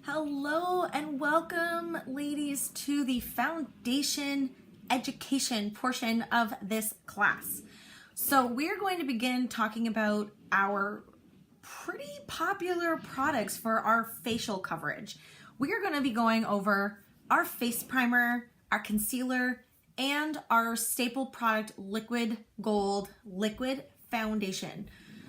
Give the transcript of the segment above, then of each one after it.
Hello and welcome, ladies, to the foundation education portion of this class. So we're going to begin talking about our pretty popular products for our facial coverage. We are going to be going over our face primer, our concealer, and our staple product, Liquid Gold Liquid Foundation.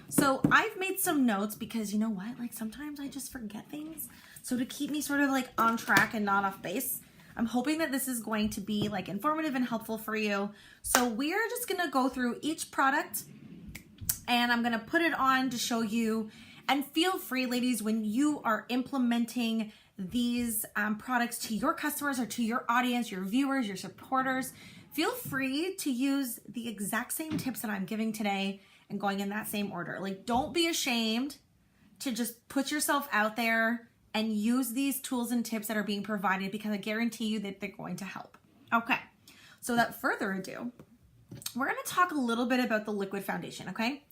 So I've made some notes because you know what, like sometimes I just forget things. So to keep me sort of like on track and not off base, I'm hoping that this is going to be like informative and helpful for you. So we're just gonna go through each product and I'm gonna put it on to show you. And feel free, ladies, when you are implementing these products to your customers or to your audience, your viewers, your supporters, feel free to use the exact same tips that I'm giving today and going in that same order. Like, don't be ashamed to just put yourself out there and use these tools and tips that are being provided because I guarantee you that they're going to help. Okay, so without further ado, we're gonna talk a little bit about the liquid foundation, okay?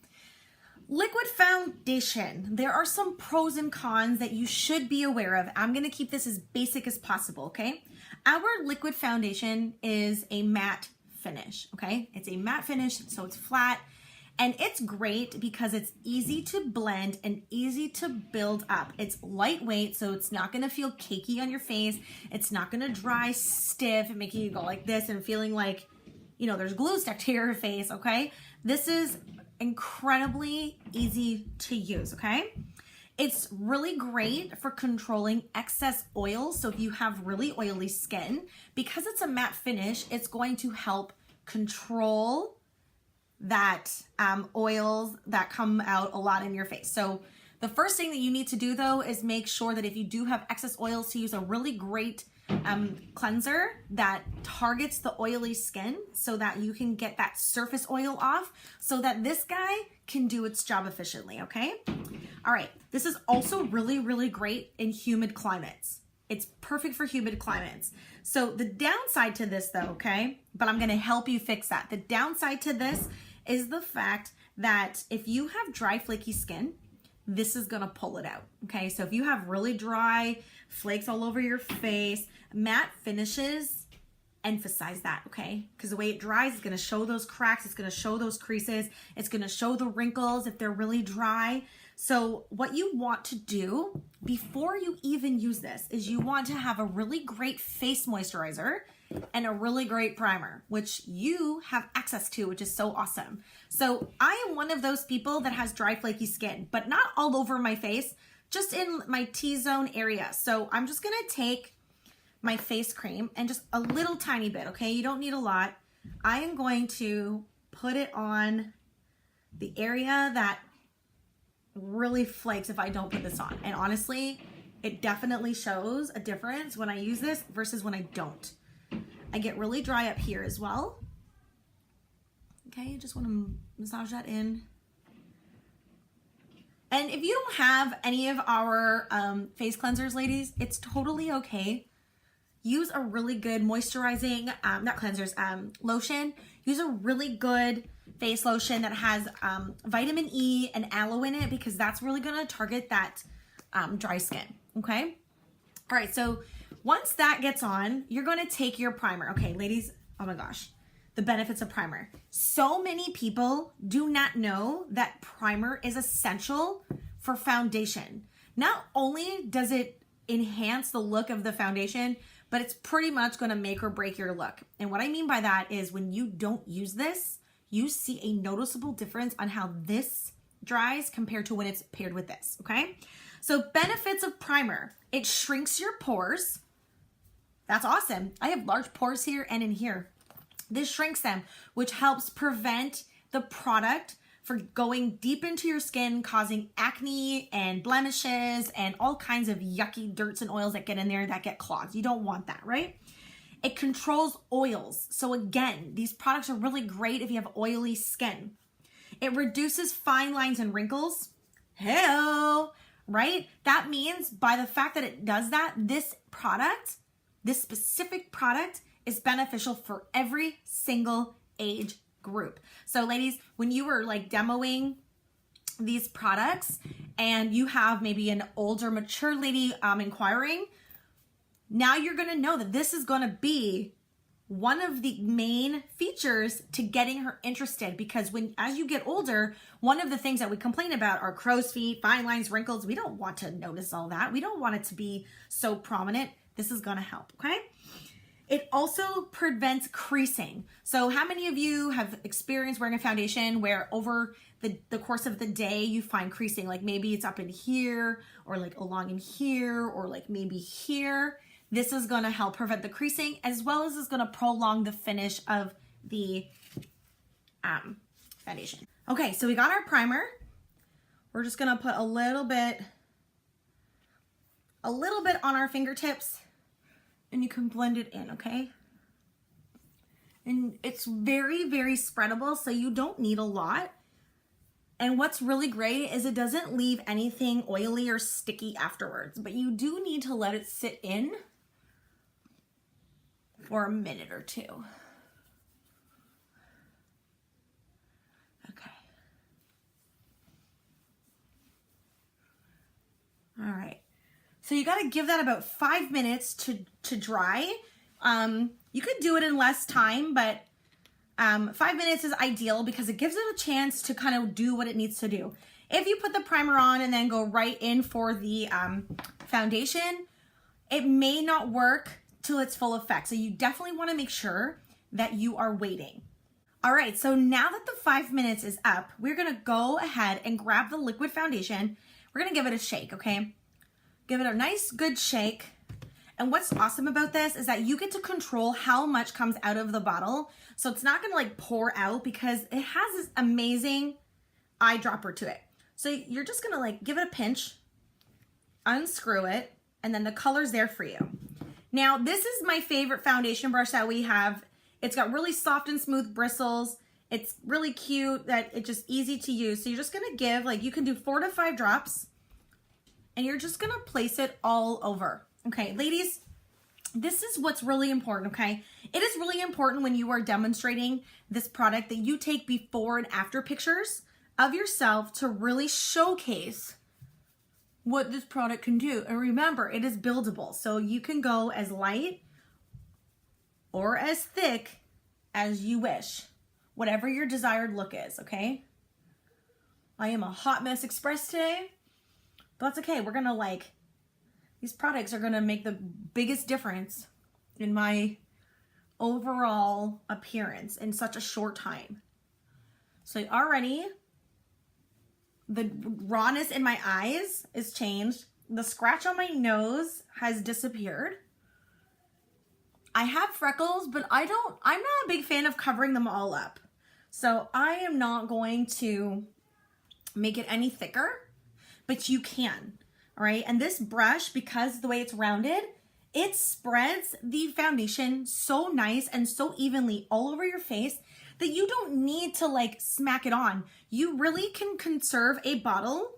Liquid foundation, there are some pros and cons that you should be aware of. I'm gonna keep this as basic as possible, okay? Our liquid foundation is a matte finish, okay? It's a matte finish, so it's flat. And it's great because it's easy to blend and easy to build up. It's lightweight, so it's not gonna feel cakey on your face. It's not gonna dry stiff and making you go like this and feeling like, you know, there's glue stuck to your face, okay? This is incredibly easy to use, okay? It's really great for controlling excess oil. So if you have really oily skin, because it's a matte finish, it's going to help control that oils that come out a lot in your face. So the first thing that you need to do though is make sure that if you do have excess oils, to use a really great cleanser that targets the oily skin so that you can get that surface oil off so that this guy can do its job efficiently, okay? All right, this is also really, really great in humid climates. It's perfect for humid climates. So the downside to this though, okay, but I'm gonna help you fix that. The downside to this is the fact that if you have dry, flaky skin, this is gonna pull it out, okay? So if you have really dry flakes all over your face, matte finishes emphasize that, okay? Because the way it dries is gonna show those cracks, it's gonna show those creases, it's gonna show the wrinkles if they're really dry. So what you want to do before you even use this is you want to have a really great face moisturizer and a really great primer, which you have access to, which is so awesome. So I am one of those people that has dry, flaky skin, but not all over my face, just in my T-zone area. So I'm just gonna take my face cream and just a little tiny bit, okay? You don't need a lot. I am going to put it on the area that really flakes if I don't put this on. And honestly, it definitely shows a difference when I use this versus when I don't. I get really dry up here as well. Okay, just want to massage that in. And if you don't have any of our face cleansers, ladies, it's totally okay. Use a really good moisturizing, not cleansers, lotion. Use a really good face lotion that has vitamin E and aloe in it because that's really gonna target that dry skin, okay? All right, so once that gets on, you're gonna take your primer. Okay, ladies, oh my gosh, the benefits of primer. So many people do not know that primer is essential for foundation. Not only does it enhance the look of the foundation, but it's pretty much gonna make or break your look. And what I mean by that is when you don't use this, you see a noticeable difference on how this dries compared to when it's paired with this, okay? So benefits of primer, it shrinks your pores. That's awesome. I have large pores here and in here. This shrinks them, which helps prevent the product from going deep into your skin, causing acne and blemishes and all kinds of yucky dirts and oils that get in there that get clogged. You don't want that, right? It controls oils. So again, these products are really great if you have oily skin. It reduces fine lines and wrinkles. Hell, right? That means by the fact that it does that, this product, this specific product is beneficial for every single age group. So ladies, when you were like demoing these products and you have maybe an older, mature lady inquiring, now you're gonna know that this is gonna be one of the main features to getting her interested, because as you get older, one of the things that we complain about are crow's feet, fine lines, wrinkles. We don't want to notice all that. We don't want it to be so prominent. This is gonna help, okay? It also prevents creasing. So how many of you have experienced wearing a foundation where over the course of the day you find creasing? Like maybe it's up in here, or like along in here, or like maybe here. This is gonna help prevent the creasing, as well as it's gonna prolong the finish of the foundation. Okay, so we got our primer. We're just gonna put a little bit on our fingertips, and you can blend it in, okay? And it's very, very spreadable, so you don't need a lot. And what's really great is it doesn't leave anything oily or sticky afterwards, but you do need to let it sit in for a minute or two. Okay. All right. So you got to give that about 5 minutes to dry. You could do it in less time, but 5 minutes is ideal because it gives it a chance to kind of do what it needs to do. If you put the primer on and then go right in for the foundation, it may not work till its full effect. So you definitely want to make sure that you are waiting. All right, so now that the 5 minutes is up, we're gonna go ahead and grab the liquid foundation. We're gonna give it a shake, okay? Give it a nice, good shake. And what's awesome about this is that you get to control how much comes out of the bottle. So it's not gonna like pour out, because it has this amazing eyedropper to it. So you're just gonna like give it a pinch, unscrew it, and then the color's there for you. Now, this is my favorite foundation brush that we have. It's got really soft and smooth bristles. It's really cute, that it's just easy to use. So you're just gonna give, like, you can do 4 to 5 drops, and you're just gonna place it all over. Okay, ladies, this is what's really important, okay? It is really important when you are demonstrating this product that you take before and after pictures of yourself to really showcase what this product can do. And remember, it is buildable. So you can go as light or as thick as you wish, whatever your desired look is, okay? I am a hot mess express today, but that's okay. We're gonna these products are gonna make the biggest difference in my overall appearance in such a short time. So already, the rawness in my eyes is changed. The scratch on my nose has disappeared. I have freckles, but I'm not a big fan of covering them all up. So I am not going to make it any thicker, but you can, all right? And this brush, because the way it's rounded, it spreads the foundation so nice and so evenly all over your face that you don't need to smack it on. You really can conserve a bottle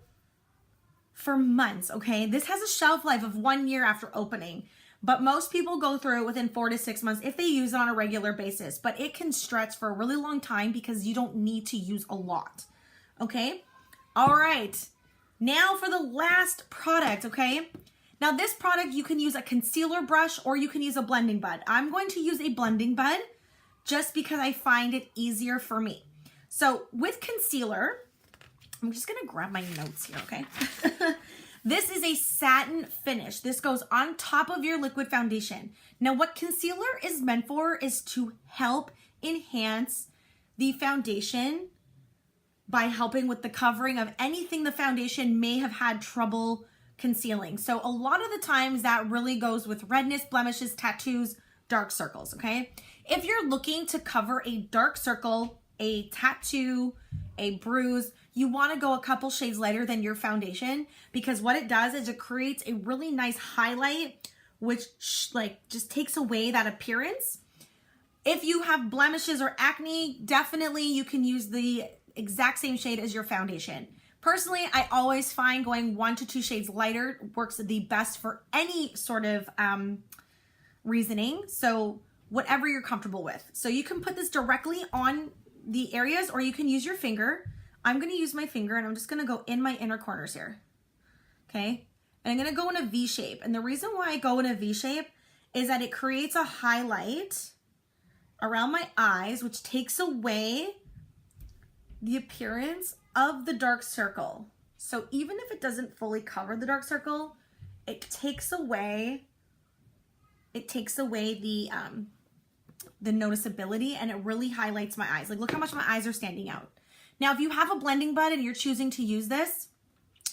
for months, okay? This has a shelf life of 1 year after opening, but most people go through it within 4 to 6 months if they use it on a regular basis, but it can stretch for a really long time because you don't need to use a lot, okay? All right, now for the last product, okay? Now this product, you can use a concealer brush or you can use a blending bud. I'm going to use a blending bud just because I find it easier for me. So with concealer, I'm just gonna grab my notes here, okay? This is a satin finish. This goes on top of your liquid foundation. Now what concealer is meant for is to help enhance the foundation by helping with the covering of anything the foundation may have had trouble concealing. So a lot of the times that really goes with redness, blemishes, tattoos, dark circles, okay? If you're looking to cover a dark circle, a tattoo, a bruise, you want to go a couple shades lighter than your foundation, because what it does is it creates a really nice highlight, which just takes away that appearance. If you have blemishes or acne, definitely you can use the exact same shade as your foundation. Personally, I always find going 1 to 2 shades lighter works the best for any sort of reasoning. So whatever you're comfortable with. So you can put this directly on the areas or you can use your finger. I'm going to use my finger and I'm just going to go in my inner corners here. Okay. And I'm going to go in a V shape. And the reason why I go in a V shape is that it creates a highlight around my eyes, which takes away the appearance of the dark circle. So even if it doesn't fully cover the dark circle, it takes away the noticeability, and it really highlights my eyes. Like, look how much my eyes are standing out. Now, if you have a blending bud and you're choosing to use this,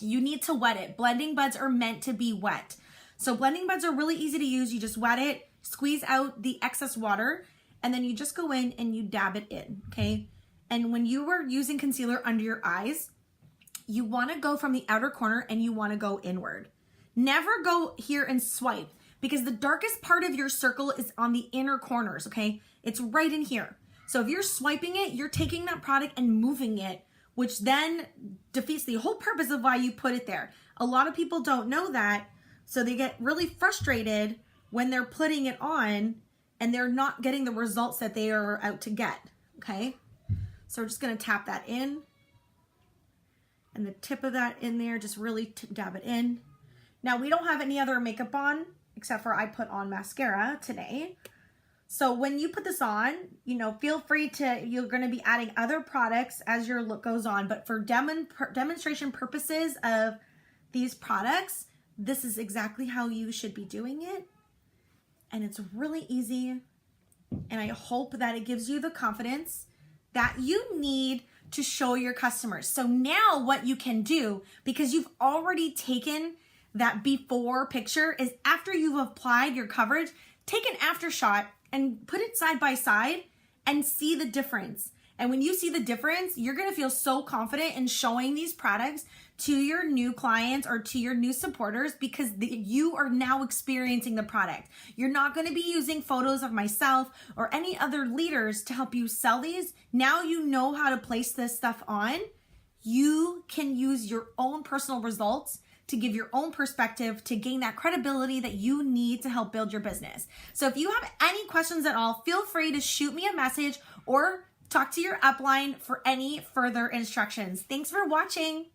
you need to wet it. Blending buds are meant to be wet. So blending buds are really easy to use. You just wet it, squeeze out the excess water, and then you just go in and you dab it in, okay? And when you were using concealer under your eyes, you wanna go from the outer corner and you wanna go inward. Never go here and swipe, because the darkest part of your circle is on the inner corners, okay? It's right in here. So if you're swiping it, you're taking that product and moving it, which then defeats the whole purpose of why you put it there. A lot of people don't know that, so they get really frustrated when they're putting it on and they're not getting the results that they are out to get, okay? So we're just gonna tap that in, and the tip of that in there, just really dab it in. Now, we don't have any other makeup on, except for I put on mascara today. So when you put this on, you know, feel free to, you're gonna be adding other products as your look goes on, but for demonstration purposes of these products, this is exactly how you should be doing it. And it's really easy. And I hope that it gives you the confidence that you need to show your customers. So now what you can do, because you've already taken that before picture, is after you've applied your coverage, take an after shot and put it side by side and see the difference. And when you see the difference, you're gonna feel so confident in showing these products to your new clients or to your new supporters, because you are now experiencing the product. You're not gonna be using photos of myself or any other leaders to help you sell these. Now you know how to place this stuff on. You can use your own personal results to give your own perspective, to gain that credibility that you need to help build your business. So if you have any questions at all, feel free to shoot me a message or talk to your upline for any further instructions. Thanks for watching.